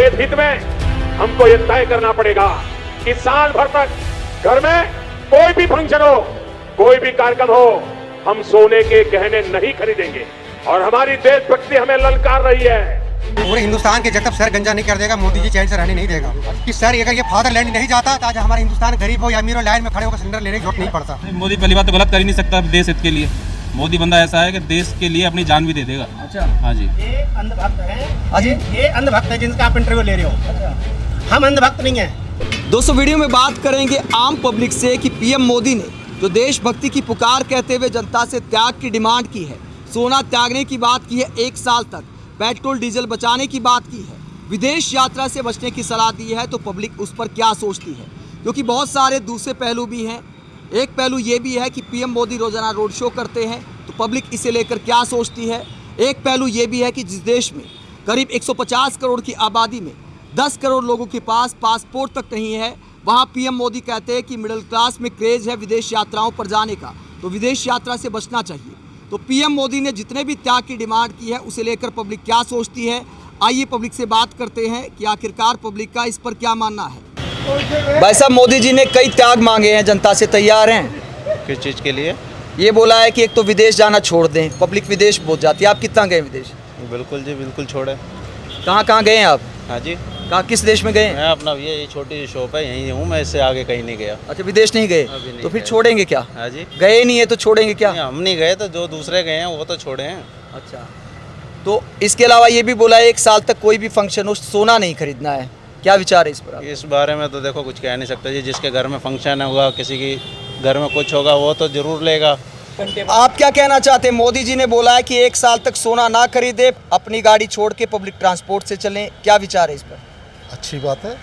देश हित में हमको ये तय करना पड़ेगा कि साल भर तक घर में कोई भी फंक्शन हो, कोई भी कार्यक्रम हो, हम सोने के गहने नहीं खरीदेंगे। और हमारी देशभक्ति हमें ललकार रही है। पूरे हिंदुस्तान के जब तक सर गंजा नहीं कर देगा, मोदी जी चैन से रहने नहीं देगा। कि सर अगर ये फादरलैंड नहीं जाता तो आज हमारा हिंदुस्तान गरीब हो या अमीर हो, लाइन में खड़े होकर सिलेंडर लेने की जरूरत नहीं पड़ता। मोदी पहली बात तो गलत कर ही नहीं सकता देश हित के लिए। मोदी बंदा ऐसा है कि देश के लिए अपनी जान भी दे देगा। अच्छा, हाँ जी। ये अंधभक्त है। हाँ जी, ये अंधभक्त है जिनका आप इंटरव्यू ले रहे हो। अच्छा, हम अंधभक्त नहीं हैं। दोस्तों, वीडियो में बात करेंगे आम पब्लिक से कि पीएम मोदी ने जो देशभक्ति की पुकार कहते हुए जनता से त्याग की डिमांड की है, सोना त्यागने की बात की है, 1 साल तक पेट्रोल डीजल बचाने की बात की है, विदेश यात्रा से बचने की सलाह दी है, तो पब्लिक उस पर क्या सोचती है? क्योंकि बहुत सारे दूसरे पहलू भी हैं। एक पहलू ये भी है कि पीएम मोदी रोज़ाना रोड शो करते हैं, तो पब्लिक इसे लेकर क्या सोचती है। एक पहलू ये भी है कि जिस देश में करीब 150 करोड़ की आबादी में 10 करोड़ लोगों के पास पासपोर्ट तक नहीं है, वहाँ पीएम मोदी कहते हैं कि मिडिल क्लास में क्रेज़ है विदेश यात्राओं पर जाने का, तो विदेश यात्रा से बचना चाहिए। तो पीएम मोदी ने जितने भी त्याग की डिमांड की है, उसे लेकर पब्लिक क्या सोचती है, आइए पब्लिक से बात करते हैं कि आखिरकार पब्लिक का इस पर क्या मानना है। भाई साहब, मोदी जी ने कई त्याग मांगे हैं, जनता से तैयार हैं? किस चीज़ के लिए? ये बोला है कि एक तो विदेश जाना छोड़ दें, पब्लिक विदेश पहुँच जाती है। आप कितना गए विदेश? बिल्कुल जी, बिल्कुल छोड़े। कहाँ कहाँ गए हैं आप? हाँ जी, कहाँ, किस देश में गए हैं? मैं अपना ये छोटी शॉप है, यहीं हूँ मैं, इससे आगे कहीं नहीं गया। अच्छा, विदेश नहीं गए? अभी नहीं तो फिर गए। छोड़ेंगे क्या? हाँ जी, गए नहीं है तो छोड़ेंगे क्या? नहीं, हम नहीं गए तो जो दूसरे गए हैं वो तो छोड़े हैं। अच्छा, तो इसके अलावा ये भी बोला है 1 साल तक कोई भी फंक्शन हो, सोना नहीं खरीदना है। क्या विचार है इस पर? इस बारे में तो देखो कुछ कह नहीं सकते जी। जिसके घर में फंक्शन होगा, किसी की घर में कुछ होगा, वो तो जरूर लेगा। आप क्या कहना चाहते हैं? मोदी जी ने बोला है कि 1 साल तक सोना ना खरीदे, अपनी गाड़ी छोड़ के पब्लिक ट्रांसपोर्ट से चलें। क्या विचार है इस पर? अच्छी बात है,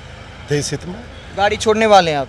देश हित में। गाड़ी छोड़ने वाले हैं आप?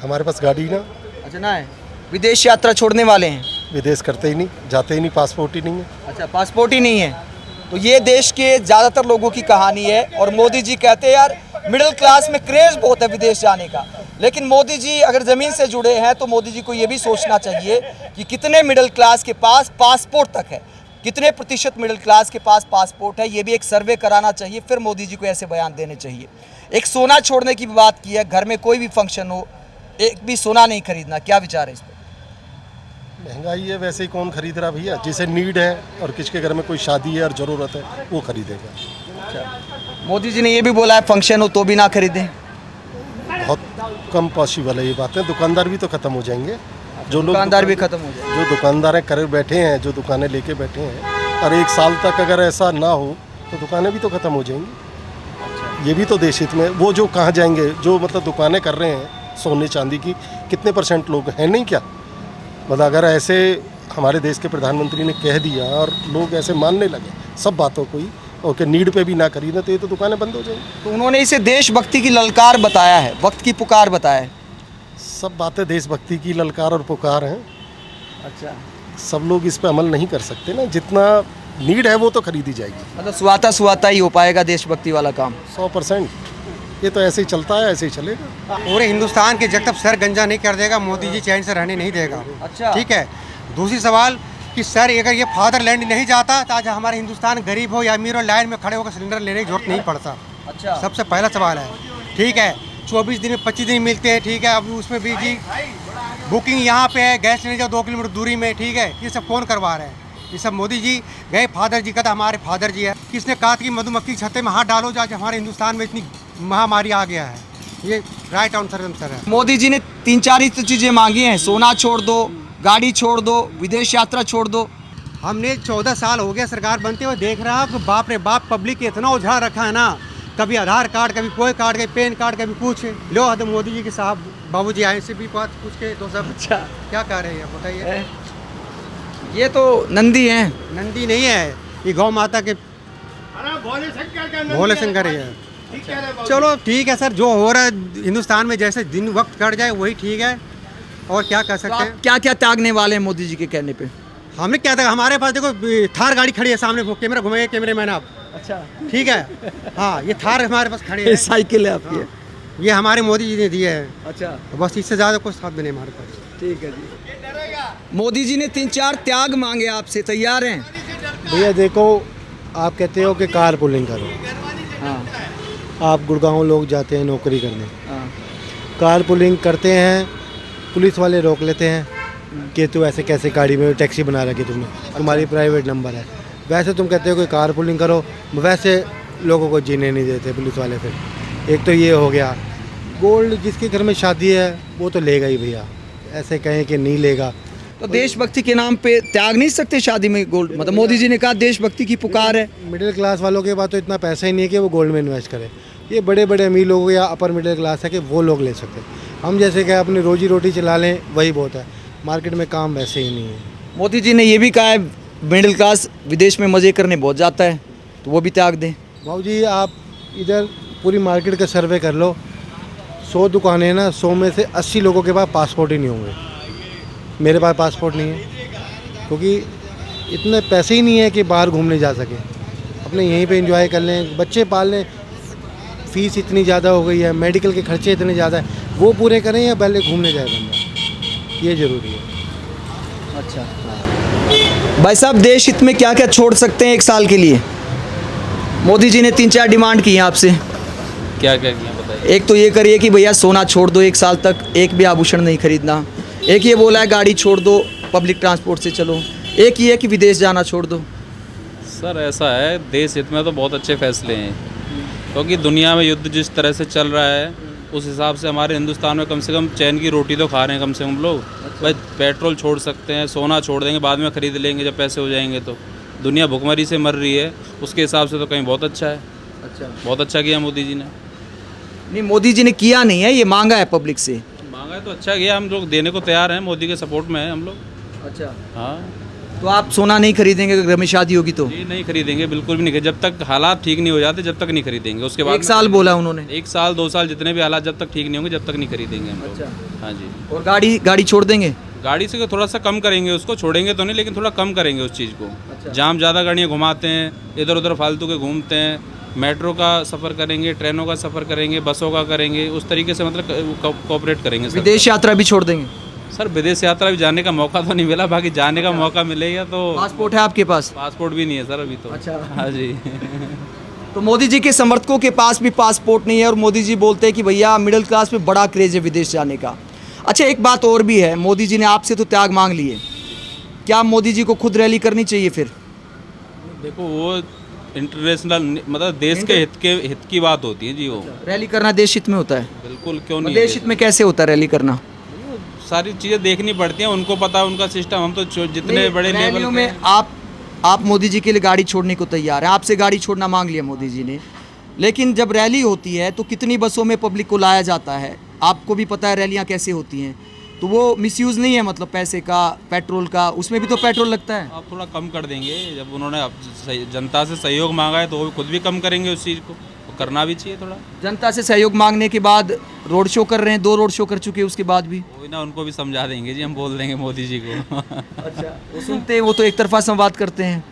हमारे पास गाड़ी ना, अच्छा, ना है। विदेश यात्रा छोड़ने वाले हैं? विदेश करते ही नहीं, जाते ही नहीं, पासपोर्ट ही नहीं है। अच्छा, पासपोर्ट ही नहीं है। तो ये देश के ज़्यादातर लोगों की कहानी है। और मोदी जी कहते हैं यार मिडिल क्लास में क्रेज़ बहुत है विदेश जाने का। लेकिन मोदी जी अगर ज़मीन से जुड़े हैं तो मोदी जी को ये भी सोचना चाहिए कि कितने मिडिल क्लास के पास पासपोर्ट तक है, कितने प्रतिशत मिडिल क्लास के पास पासपोर्ट है। ये भी एक सर्वे कराना चाहिए, फिर मोदी जी को ऐसे बयान देने चाहिए। एक सोना छोड़ने की बात की है, घर में कोई भी फंक्शन हो, एक भी सोना नहीं खरीदना। क्या विचार है इस पर? महंगाई है, वैसे ही कौन खरीद रहा भैया? जिसे नीड है और किसके घर में कोई शादी है और ज़रूरत है, वो खरीदेगा। अच्छा, मोदी जी ने ये भी बोला है फंक्शन हो तो भी ना खरीदें। बहुत कम पॉसिबल है ये बातें। दुकानदार भी तो ख़त्म हो जाएंगे। जो लोग दुकानदार भी खत्म हो जाए। जो दुकानदार कर बैठे हैं, जो दुकानें लेके बैठे हैं, और 1 साल तक अगर ऐसा ना हो तो दुकानें भी तो ख़त्म हो जाएंगी। ये भी तो देश हित में। वो जो कहाँ जाएंगे, जो मतलब दुकानें कर रहे हैं सोने चांदी की, कितने % लोग हैं नहीं क्या? मतलब अगर ऐसे हमारे देश के प्रधानमंत्री ने कह दिया और लोग ऐसे मानने लगे सब बातों को ही, और के नीड पे भी ना खरीदें, तो ये तो दुकानें बंद हो जाएंगी। तो उन्होंने इसे देशभक्ति की ललकार बताया है, वक्त की पुकार बताया है। सब बातें देशभक्ति की ललकार और पुकार हैं। अच्छा, सब लोग इस पे अमल नहीं कर सकते ना। जितना नीड है वो तो खरीदी जाएगी। मतलब सुहाता ही हो पाएगा देशभक्ति वाला काम। 100%। ये तो ऐसे ही चलता है, ऐसे ही चलेगा। पूरे हिंदुस्तान के जब तक सर गंजा नहीं कर देगा, मोदी जी चैन से रहने नहीं देगा। अच्छा, ठीक है। दूसरी सवाल कि सर अगर ये फादरलैंड नहीं जाता तो आज हमारा हिंदुस्तान गरीब हो या अमीर हो, लाइन में खड़े होकर सिलेंडर लेने की जरूरत नहीं पड़ता। अच्छा, सबसे पहला सवाल है। ठीक है, 24 दिन में 25 दिन मिलते हैं। ठीक है, अब उसमें भी जी बुकिंग यहाँ पे है, गैस लेने जाओ 2 किलोमीटर दूरी में। ठीक है, ये सब कौन करवा रहे हैं? ये सब मोदी जी गए। फादर जी का था, हमारे फादर जी है। किसने कहा कि मधुमक्खी के छत्ते में हाथ डालो, आज हमारे हिंदुस्तान में इतनी महामारी आ गया है। ये राइट आंसर है। मोदी जी ने 3-4 ही तो चीज़ें मांगी हैं। सोना छोड़ दो, गाड़ी छोड़ दो, विदेश यात्रा छोड़ दो। हमने 14 साल हो गया सरकार बनते हुए, देख रहा हूँ बाप रे बाप, पब्लिक इतना उझाड़ रखा है ना। कभी आधार कार्ड, कभी कोई कार्ड, कभी पैन कार्ड, कभी कुछ। लो हद मोदी जी के साहब बाबूजी आए से भी बात पूछ के तो सब। अच्छा, क्या कह रहे हैं बताइए? ये तो नंदी हैं। नंदी नहीं है, ये गौ माता के भोले शंकर ही है। चलो ठीक है सर, जो हो रहा है हिंदुस्तान में, जैसे दिन वक्त कट जाए वही ठीक है। और क्या कर तो सकते हैं? आप क्या क्या त्यागने वाले हैं मोदी जी के कहने पे? हमने क्या था, हमारे पास देखो थार गाड़ी खड़ी है सामने, वो कैमरा घुमाइए, कैमरे मैन आप। अच्छा, ठीक है। हाँ, ये थार हमारे पास खड़ी है। साइकिल है आपकी? ये हमारे मोदी जी ने दिए है। अच्छा, बस इससे ज़्यादा कुछ साथ भी नहीं हमारे पास। ठीक है जी। मोदी जी ने 3-4 त्याग मांगे आपसे, तैयार हैं? भैया देखो, आप कहते हो कि कार पुलिंग करो, हाँ, आप गुड़गांव लोग जाते हैं नौकरी करने, हाँ। कार पुलिंग करते हैं, पुलिस वाले रोक लेते हैं कि तू ऐसे कैसे गाड़ी में टैक्सी बना रखी तुमने, तुम्हारी प्राइवेट नंबर है। वैसे तुम कहते हो कि कार पुलिंग करो, वैसे लोगों को जीने नहीं देते पुलिस वाले। फिर एक तो ये हो गया। गोल्ड जिसके घर में शादी है वो तो लेगा ही भैया, ऐसे कहें कि नहीं लेगा। तो देशभक्ति के नाम पे त्याग नहीं सकते शादी में गोल्ड? मतलब मोदी जी ने कहा देशभक्ति की पुकार है। मिडिल क्लास वालों के पास तो इतना पैसा ही नहीं है कि वो गोल्ड में इन्वेस्ट करें। ये बड़े बड़े अमीर लोग या अपर मिडिल क्लास है कि वो लोग ले सकते हैं। हम जैसे कि अपनी रोजी रोटी चला लें वही बहुत है, मार्केट में काम वैसे ही नहीं है। मोदी जी ने ये भी कहा है मिडिल क्लास विदेश में मज़े करने बहुत जाता है, तो वो भी त्याग दें। भाऊ जी आप इधर पूरी मार्केट का सर्वे कर लो, 100 दुकानें ना, 100 में से 80 लोगों के पास पासपोर्ट ही नहीं होंगे। मेरे पास पासपोर्ट नहीं है क्योंकि इतने पैसे ही नहीं है कि बाहर घूमने जा सकें। अपने यहीं पे एंजॉय कर लें, बच्चे पाल लें, फीस इतनी ज़्यादा हो गई है, मेडिकल के खर्चे इतने ज़्यादा है, वो पूरे करें या पहले घूमने जाए बंदा, ये ज़रूरी है। अच्छा भाई साहब, देश हित में क्या क्या छोड़ सकते हैं 1 साल के लिए? मोदी जी ने 3-4 डिमांड की हैं आपसे। क्या क्या किया बताइए। एक तो ये करिए कि भैया सोना छोड़ दो 1 साल तक, एक भी आभूषण नहीं खरीदना। एक ये बोला है गाड़ी छोड़ दो, पब्लिक ट्रांसपोर्ट से चलो। एक ये है कि विदेश जाना छोड़ दो। सर ऐसा है, देश हित में तो बहुत अच्छे फैसले हैं, क्योंकि दुनिया में युद्ध जिस तरह से चल रहा है उस हिसाब से हमारे हिंदुस्तान में कम से कम चैन की रोटी तो खा रहे हैं कम से कम लोग। भाई पेट्रोल छोड़ सकते हैं, सोना छोड़ देंगे, बाद में ख़रीद लेंगे जब पैसे हो जाएंगे। तो दुनिया भुखमरी से मर रही है, उसके हिसाब से तो कहीं बहुत अच्छा है। अच्छा, बहुत अच्छा किया मोदी जी ने। नहीं मोदी जी ने किया नहीं है, ये मांगा है पब्लिक से। मांगा है तो अच्छा किया, हम लोग देने को तैयार हैं, मोदी के सपोर्ट में हैं हम लोग। अच्छा, हाँ। तो आप सोना नहीं खरीदेंगे अगर घर में शादी होगी तो? जी नहीं खरीदेंगे, बिल्कुल भी नहीं, जब तक हालात ठीक नहीं हो जाते जब तक नहीं खरीदेंगे। उसके बाद 1 साल बोला उन्होंने। 1 साल 2 साल जितने भी हालात जब तक ठीक नहीं होंगे जब तक नहीं खरीदेंगे हम लोग। अच्छा। हाँ जी। और गाड़ी छोड़ देंगे? गाड़ी से थोड़ा सा कम करेंगे, उसको छोड़ेंगे तो नहीं, लेकिन थोड़ा कम करेंगे उस चीज़ को। अच्छा। जाम ज़्यादा गाड़ियाँ घुमाते हैं, इधर उधर फालतू के घूमते हैं। मेट्रो का सफ़र करेंगे, ट्रेनों का सफ़र करेंगे, बसों का करेंगे, उस तरीके से मतलब कोऑपरेट करेंगे। विदेश यात्रा भी छोड़ देंगे? सर विदेश यात्रा भी जाने का मौका तो नहीं मिला, बाकी जाने का मौका मिलेगा तो। पासपोर्ट है आपके पास? पासपोर्ट भी नहीं है सर अभी तो। अच्छा। हाँ जी। तो मोदी जी के समर्थकों के पास भी पासपोर्ट नहीं है और मोदी जी बोलते हैं कि भैया मिडिल क्लास में बड़ा क्रेज है विदेश जाने का। अच्छा, एक बात और भी है, मोदी जी ने आपसे तो त्याग मांग लिए, क्या मोदी जी को खुद रैली करनी चाहिए फिर? देखो वो इंटरनेशनल मतलब देश के हित की बात होती है जी। वो रैली करना देश हित में होता है? बिल्कुल, क्यों नहीं। देश हित में कैसे होता है रैली करना? सारी चीज़ें देखनी पड़ती हैं, उनको पता है उनका सिस्टम। हम तो जितने बड़े लेवल रैलियों में आप मोदी जी के लिए गाड़ी छोड़ने को तैयार हैं, आपसे गाड़ी छोड़ना मांग लिया मोदी जी ने, लेकिन जब रैली होती है तो कितनी बसों में पब्लिक को लाया जाता है, आपको भी पता है रैलियां कैसे होती हैं, तो वो मिसयूज़ नहीं है मतलब पैसे का, पेट्रोल का, उसमें भी तो पेट्रोल लगता है। आप थोड़ा कम कर देंगे, जब उन्होंने जनता से सहयोग मांगा है तो वो खुद भी कम करेंगे उस चीज़ को, वो करना भी चाहिए थोड़ा। जनता से सहयोग मांगने के बाद रोड शो कर रहे हैं, 2 रोड शो कर चुके हैं, उसके बाद भी वही ना, उनको भी समझा देंगे जी, हम बोल देंगे मोदी जी को। अच्छा, वो सुनते हैं, वो तो एक तरफा संवाद करते हैं।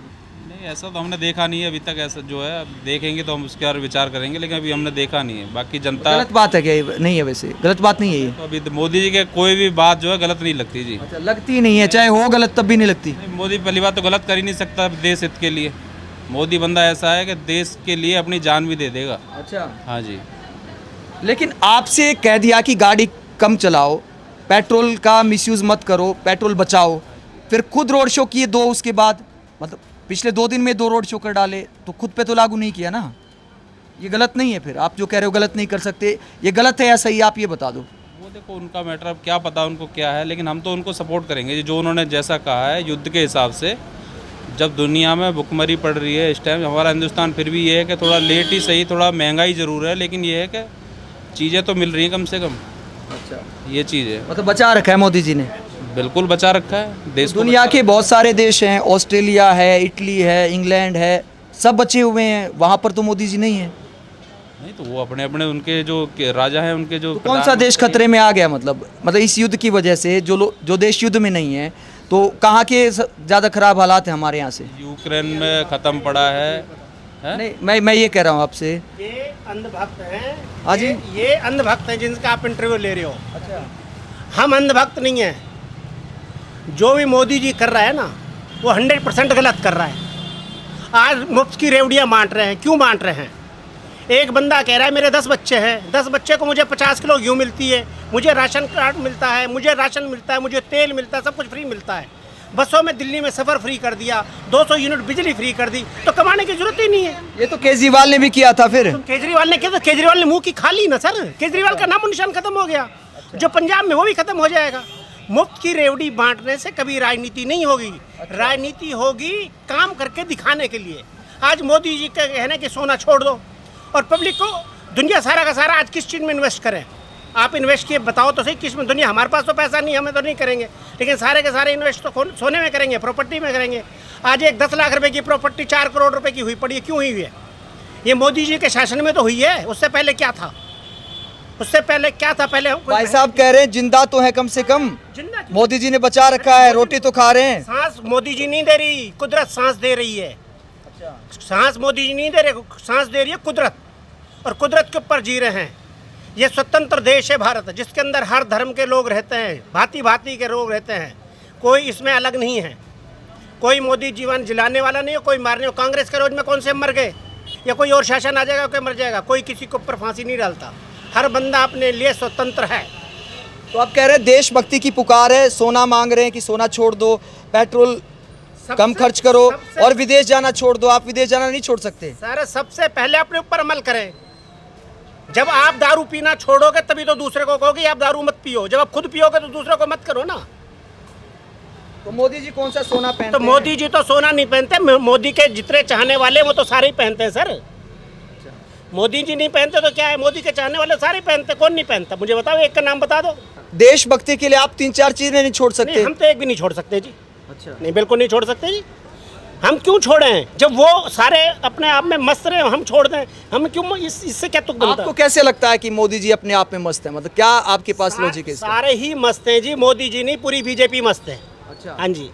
नहीं ऐसा तो हमने देखा नहीं है अभी तक, ऐसा जो है अब देखेंगे तो हम उसके बारे में विचार करेंगे, लेकिन अभी हमने देखा नहीं है। बाकी जनता गलत बात है क्या ये? नहीं है, वैसे गलत बात नहीं है ये। तो अभी मोदी जी के कोई भी बात जो है गलत नहीं लगती जी। अच्छा, लगती नहीं है, चाहे हो गलत तब भी नहीं लगती। मोदी पहली बात तो गलत कर ही नहीं सकता देश हित के लिए। मोदी बंदा ऐसा है कि देश के लिए अपनी जान भी दे देगा। अच्छा, हाँ जी। लेकिन आपसे कह दिया कि गाड़ी कम चलाओ, पेट्रोल का मिसयूज़ मत करो, पेट्रोल बचाओ, फिर खुद रोड शो किए 2, उसके बाद मतलब पिछले 2 दिन में 2 रोड शो कर डाले, तो खुद पे तो लागू नहीं किया ना। ये गलत नहीं है फिर? आप जो कह रहे हो गलत नहीं कर सकते, ये गलत है या सही, आप ये बता दो। वो देखो उनका मैटर, अब क्या पता उनको क्या है, लेकिन हम तो उनको सपोर्ट करेंगे जो उन्होंने जैसा कहा है युद्ध के हिसाब से। जब दुनिया में भुखमरी पड़ रही है इस टाइम, हमारा हिंदुस्तान फिर भी ये है कि थोड़ा लेट ही सही, थोड़ा महंगाई ज़रूर है, लेकिन ये है कि चीज़ें तो मिल रही हैं कम से कम। अच्छा, ये चीज़ है। मतलब बचा रखा है मोदी जी ने? बिल्कुल बचा रखा है देश को। दुनिया के बहुत सारे देश हैं, ऑस्ट्रेलिया है, इटली है, इंग्लैंड है, सब बचे हुए हैं, वहाँ पर तो मोदी जी नहीं है। नहीं तो वो अपने अपने उनके जो राजा हैं उनके जो तो कौन सा देश खतरे में आ गया? मतलब इस युद्ध की वजह से जो देश युद्ध में नहीं है, तो कहाँ के ज़्यादा खराब हालात हैं हमारे यहाँ से? यूक्रेन में ख़त्म पड़ा है? नहीं, मैं ये कह रहा हूँ आपसे, ये अंधभक्त हैं। हाँ जी, ये अंधभक्त हैं जिनका आप इंटरव्यू ले रहे हो। अच्छा, हम अंधभक्त नहीं हैं। जो भी मोदी जी कर रहा है ना, वो 100% गलत कर रहा है। आज मुफ्त की रेवड़ियाँ बांट रहे हैं, क्यों बांट रहे हैं? एक बंदा कह रहा है मेरे 10 बच्चे हैं, 10 बच्चे को मुझे 50 किलो गेहूँ मिलती है, मुझे राशन कार्ड मिलता है, मुझे राशन मिलता है, मुझे तेल मिलता है, सब कुछ फ्री मिलता है। बसों में दिल्ली में सफ़र फ्री कर दिया, 200 यूनिट बिजली फ्री कर दी, तो कमाने की जरूरत ही नहीं है। ये तो केजरीवाल ने भी किया था फिर। तो केजरीवाल ने किया, तो केजरीवाल ने मुंह की खा ली ना सर। केजरीवाल का नामो निशान खत्म हो गया। जो पंजाब में वो भी खत्म हो जाएगा। मुफ्त की रेवड़ी बांटने से कभी राजनीति नहीं होगी। राजनीति होगी काम करके दिखाने के लिए। आज मोदी जी का कहना है कि सोना छोड़ दो, और पब्लिक को दुनिया सारा का सारा आज किस चीज़ में इन्वेस्ट करें। आप इन्वेस्ट किए बताओ तो सही किस में। दुनिया हमारे पास तो पैसा नहीं, हमें तो नहीं करेंगे, लेकिन सारे के सारे इन्वेस्ट तो सोने में करेंगे, प्रॉपर्टी में करेंगे। आज एक 10 लाख रुपए की प्रॉपर्टी 4 करोड़ रुपए की हुई पड़ी है। क्यों हुई है? ये मोदी जी के शासन में तो हुई है। उससे पहले क्या था? उससे पहले क्या था? पहले भाई साहब कह रहे हैं जिंदा तो है कम से कम, जिंदा मोदी जी ने बचा रखा है, रोटी तो खा रहे हैं। सांस मोदी जी नहीं दे रही, कुदरत सांस दे रही है। सांस मोदी जी नहीं दे रहे, सांस दे रही है कुदरत, और कुदरत के ऊपर जी रहे हैं। ये स्वतंत्र देश है भारत, जिसके अंदर हर धर्म के लोग रहते हैं, भांति भांति के लोग रहते हैं, कोई इसमें अलग नहीं है। कोई मोदी जीवन जिलाने वाला नहीं है, कोई मारने। कांग्रेस के रोज में कौन से मर गए, या कोई और शासन आ जाएगा कोई मर जाएगा। कोई किसी के ऊपर फांसी नहीं डालता, हर बंदा अपने लिए स्वतंत्र है। तो आप कह रहे हैं देशभक्ति की पुकार है, सोना मांग रहे हैं कि सोना छोड़ दो, पेट्रोल कम खर्च करो और विदेश जाना छोड़ दो। आप विदेश जाना नहीं छोड़ सकते। सर सबसे पहले अपने ऊपर अमल करें। जब आप दारू पीना छोड़ोगे तभी तो दूसरे को कहोगे आप दारू मत पियो। जब आप खुद पियोगे तो दूसरे को मत करो ना। तो मोदी जी कौन सा सोना पहनते तो मोदी जी तो सोना नहीं पहनते। मोदी के जितने चाहने वाले वो तो सारे ही पहनते हैं सर। मोदी जी नहीं पहनते तो क्या है, मोदी के चाहने वाले सारे पहनते। कौन नहीं पहनता मुझे बताओ, एक का नाम बता दो। देशभक्ति के लिए आप 3-4 चीजें नहीं छोड़ सकते। नहीं, हम तो एक भी नहीं छोड़ सकते जी। अच्छा, नहीं, बिल्कुल नहीं छोड़ सकते जी। हम क्यों छोड़ें जब वो सारे अपने आप में मस्त रहे, हम छोड़ दें? हम क्यों, इससे क्या तुक बनता? आपको कैसे लगता है कि मोदी जी अपने आप में मस्त है? मतलब क्या आपके पास लॉजिक है इसका? सारे ही मस्त हैं जी, मोदी जी नहीं पूरी बीजेपी मस्त है। अच्छा, हाँ जी।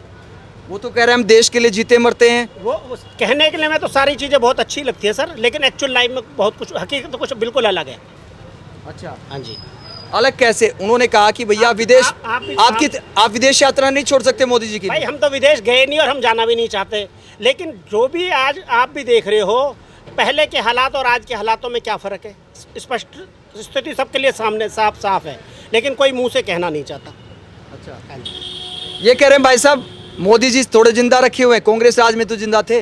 वो तो कह रहे हैं हम देश के लिए जीते मरते हैं। वो कहने के लिए मैं तो सारी चीज़ें बहुत अच्छी लगती है सर, लेकिन एक्चुअल लाइफ में बहुत कुछ, हकीकत तो कुछ बिल्कुल अलग है। अच्छा, हाँ जी। अलग कैसे? उन्होंने कहा कि भैया विदेश आप विदेश यात्रा नहीं छोड़ सकते मोदी जी की। भाई हम तो विदेश गए नहीं और हम जाना भी नहीं चाहते, लेकिन जो भी आज आप भी देख रहे हो, पहले के हालात और आज के हालातों में क्या फ़र्क है, स्पष्ट स्थिति सबके लिए सामने साफ है, लेकिन कोई मुंह से कहना नहीं चाहता। अच्छा, हाँ जी। ये कह रहे हैं भाई साहब मोदी जी थोड़े जिंदा रखे हुए हैं, कांग्रेस राज में तो जिंदा थे।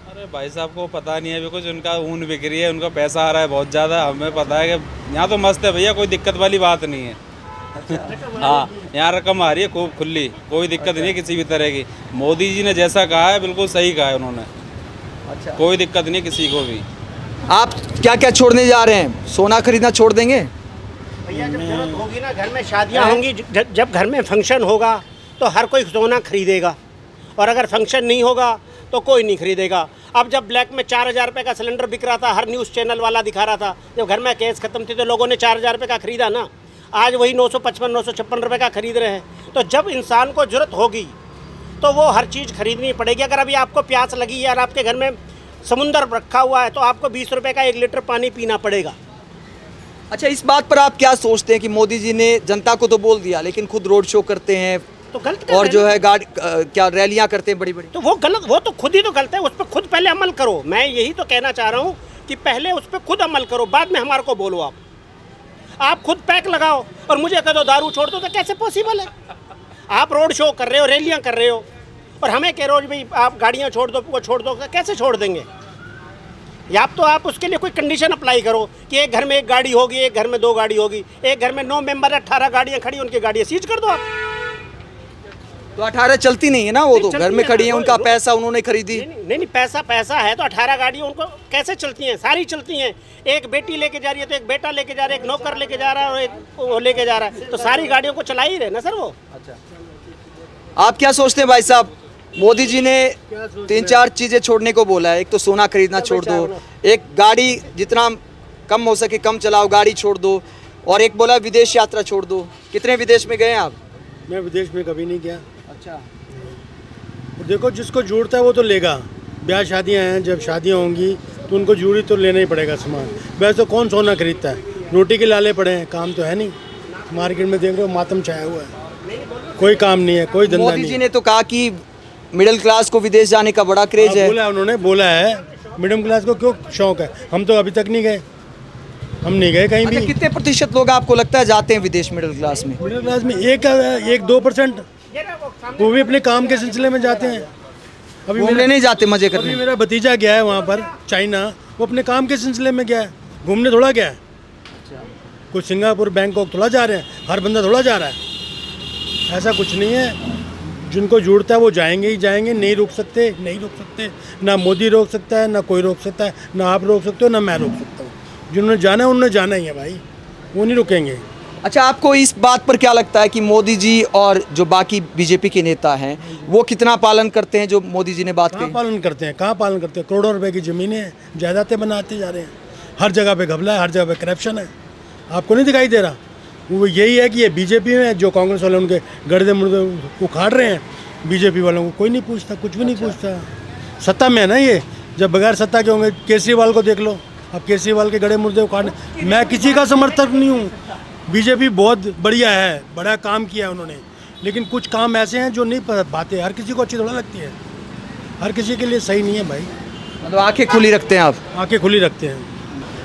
अरे भाई साहब को पता नहीं है अभी कुछ, उनका ऊन बिक रही है, उनका पैसा आ रहा है बहुत ज़्यादा। हमें पता है कि यहाँ तो मस्त है भैया, कोई दिक्कत वाली बात नहीं है। हाँ, यहाँ रकम आ रही है खूब खुली, कोई दिक्कत नहीं है किसी भी तरह की। मोदी जी ने जैसा कहा है बिल्कुल सही कहा है उन्होंने। अच्छा, कोई दिक्कत नहीं किसी को भी। आप क्या क्या छोड़ने जा रहे हैं? सोना खरीदना छोड़ देंगे? भैया जब जरूरत होगी ना, घर में शादियाँ होंगी, जब घर में फंक्शन होगा तो हर कोई सोना खरीदेगा, और अगर फंक्शन नहीं होगा तो कोई नहीं खरीदेगा। अब जब ब्लैक में 4,000 रुपये का सिलेंडर बिक रहा था, हर न्यूज़ चैनल वाला दिखा रहा था, जब घर में गैस खत्म थी तो लोगों ने 4,000 रुपये का खरीदा ना। आज वही 955-956 रुपये का खरीद रहे हैं। तो जब इंसान को ज़रूरत होगी तो वो हर चीज़ खरीदनी पड़ेगी। अगर अभी आपको प्यास लगी है और आपके घर में समुंदर रखा हुआ है तो आपको 20 रुपये का 1 लीटर पानी पीना पड़ेगा। अच्छा, इस बात पर आप क्या सोचते हैं कि मोदी जी ने जनता को तो बोल दिया लेकिन खुद रोड शो करते हैं तो गलत और जो है गाड़ी क्या रैलियां करते हैं बड़ी बड़ी? तो वो गलत, वो तो खुद ही तो गलत है। उस पर खुद पहले अमल करो। मैं यही तो कहना चाह रहा हूँ कि पहले उस पर खुद अमल करो, बाद में हमारे को बोलो। आप खुद पैक लगाओ और मुझे कह दो दारू छोड़ दो, तो कैसे पॉसिबल है? आप रोड शो कर रहे हो, रैलियां कर रहे हो, और हमें कह रहे हो भाई आप गाड़ियां छोड़ दो, वो छोड़ दो, तो कैसे छोड़ देंगे? या तो आप उसके लिए कोई कंडीशन अप्लाई करो कि एक घर में 1 गाड़ी होगी, एक घर में 2 गाड़ी होगी, एक घर में 9 मेंबर 18 गाड़ियां खड़ी, उनकी गाड़ियां सीज कर दो आप। तो 18 चलती नहीं है ना, वो तो घर में खड़ी है, उनका पैसा उन्होंने खरीदी। नहीं, पैसा है तो 18 गाड़ियाँ उनको कैसे चलती हैं? सारी चलती हैं। एक बेटी लेके जा रही है तो एक बेटा लेके जा रहा है, एक नौकर लेके जा रहा है और एक वो लेके जा रहा है, तो सारी गाड़ियों को चला ही रहे ना सर वो। अच्छा, आप क्या सोचते हैं भाई साहब? मोदी जी ने 3-4 चीज़ें छोड़ने को बोला है। एक तो सोना खरीदना छोड़ दो, एक गाड़ी जितना कम हो सके कम चलाओ, गाड़ी छोड़ दो, और एक बोला विदेश यात्रा छोड़ दो। कितने विदेश में गए आप? मैं विदेश में कभी नहीं गया। अच्छा, देखो जिसको जरूरत है वो तो लेगा। ब्याह शादियां हैं, जब शादियां होंगी तो उनको जरूरी तो लेना ही पड़ेगा सामान। वैसे तो कौन सोना खरीदता है? रोटी के लाले पड़े हैं, काम तो है नहीं। मार्केट में देख रहे हो मातम छाया हुआ है, कोई काम नहीं है, कोई धंधा नहीं। मोदी जी ने तो कहा कि मिडिल क्लास को विदेश जाने का बड़ा क्रेज है। बोला उन्होंने, बोला है, मिडिल क्लास को क्यों शौक है? हम तो अभी तक नहीं गए, हम नहीं गए कहीं अच्छा, भी। कितने प्रतिशत लोग आपको लगता है जाते हैं विदेश मिडिल क्लास में? मिडिल क्लास में 1-2%, वो भी अपने काम के सिलसिले में जाते हैं। अभी घूमने नहीं जाते, मजे करने? अभी मेरा भतीजा गया है वहाँ पर चाइना, वो अपने काम के सिलसिले में गया है, घूमने थोड़ा गया है। कुछ सिंगापुर बैंकॉक थोड़ा जा रहे हैं, हर बंदा थोड़ा जा रहा है, ऐसा कुछ नहीं है। जिनको जुड़ता है वो जाएंगे ही जाएंगे, नहीं रोक सकते, नहीं रोक सकते, ना मोदी रोक सकता है, ना कोई रोक सकता है, ना आप रोक सकते हो, ना मैं रोक सकता हूँ। जिन्होंने जाना है उन्होंने जाना ही है भाई, वो नहीं रुकेंगे। अच्छा, आपको इस बात पर क्या लगता है कि मोदी जी और जो बाकी बीजेपी के नेता हैं वो कितना पालन करते हैं जो मोदी जी ने बात कहाँ कही? पालन करते हैं? कहाँ पालन करते हैं? करोड़ों रुपए की ज़मीनें हैं, जायदादें बनाते जा रहे हैं, हर जगह पे घपला है, हर जगह पे करप्शन है। आपको नहीं दिखाई दे रहा? वो यही है कि ये बीजेपी में जो कांग्रेस वाले उनके गर्दे मुर्दे उखाड़ रहे हैं, बीजेपी वालों को कोई नहीं पूछता, कुछ भी नहीं पूछता। सत्ता में है ना ये, जब बगैर सत्ता के होंगे। केजरीवाल को देख लो, अब केजरीवाल के गड़े मुर्दे उखाड़ने, मैं किसी का समर्थक नहीं हूँ। बीजेपी बहुत बढ़िया है, बड़ा काम किया है उन्होंने, लेकिन कुछ काम ऐसे हैं जो नहीं पाते, हर किसी को अच्छी थोड़ा लगती है, हर किसी के लिए सही नहीं है भाई। मतलब आंखें खुली रखते हैं आप? आंखें खुली रखते हैं।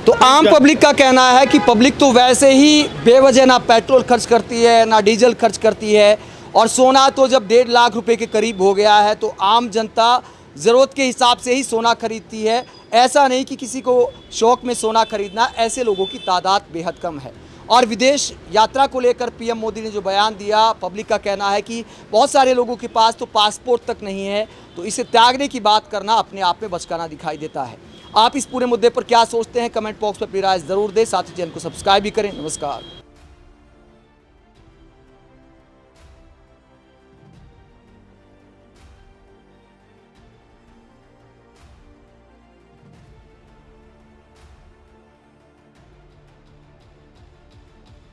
तो आम पब्लिक का कहना है कि पब्लिक तो वैसे ही बेवजह ना पेट्रोल खर्च करती है ना डीजल खर्च करती है, और सोना तो जब 1.5 लाख रुपए के करीब हो गया है तो आम जनता ज़रूरत के हिसाब से ही सोना खरीदती है। ऐसा नहीं कि किसी को शौक में सोना खरीदना, ऐसे लोगों की तादाद बेहद कम है। और विदेश यात्रा को लेकर पीएम मोदी ने जो बयान दिया, पब्लिक का कहना है कि बहुत सारे लोगों के पास तो पासपोर्ट तक नहीं है, तो इसे त्यागने की बात करना अपने आप में बचकाना दिखाई देता है। आप इस पूरे मुद्दे पर क्या सोचते हैं? कमेंट बॉक्स में अपनी राय ज़रूर दें, साथ ही चैनल को सब्सक्राइब भी करें। नमस्कार।